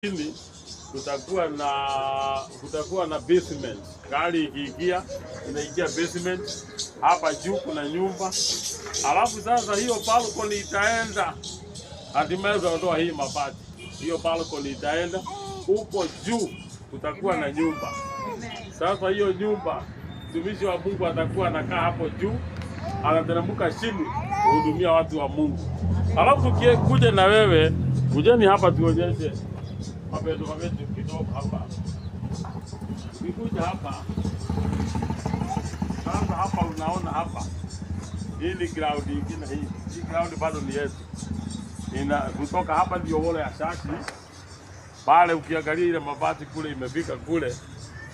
Chini kutakuwa na basement. Gari ikiingia inaingia basement. Hapa juu kuna nyumba. Alafu sasa hiyo balcony itaenda hatimaye utaondoa hii mabati. Hiyo balcony itaenda huko juu kutakuwa na nyumba. Sasa hiyo nyumba mtumishi wa Mungu atakuwa anakaa hapo juu, anateremka chini kuhudumia watu wa Mungu. Alafu kuja na wewe, kujeni hapa tuonyeshe mapendo mametu kidogo hapa. Ukikuja hapa, sasa hapa unaona hapa. Hii ni ground nyingine hii. Hii ground bado ni yetu. Kutoka hapa ndio wole ya shati. Pale ukiangalia ile mabati kule imefika kule.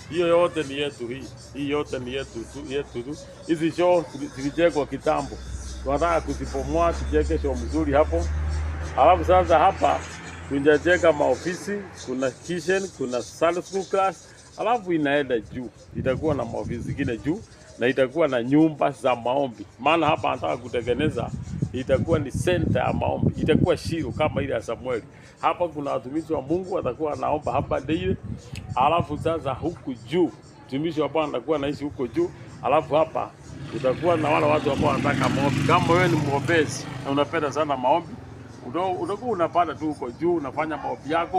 Hiyo yote ni yetu hii. Hii yote ni yetu tu. Hizi show zilijengwa kitambo. Tunataka kuzipomoa tujenge show mzuri hapo. Alafu sasa hapa tunajenga maofisi, kuna kitchen, kuna Sunday school class, alafu inaenda juu. Itakuwa na maofisi zingine juu na itakuwa na nyumba za maombi. Maana hapa nataka kutengeneza itakuwa ni center ya maombi. Itakuwa Shilo kama ile ya Samueli. Hapa kuna watumishi wa Mungu watakuwa naomba hapa daily. Alafu sasa huku juu mtumishi wa Bwana atakuwa anaishi huko juu. Alafu hapa utakuwa na wale watu ambao wanataka maombi. Kama wewe ni mwombezi na unapenda sana maombi, utakuwa unapanda tu huko juu unafanya maombi yako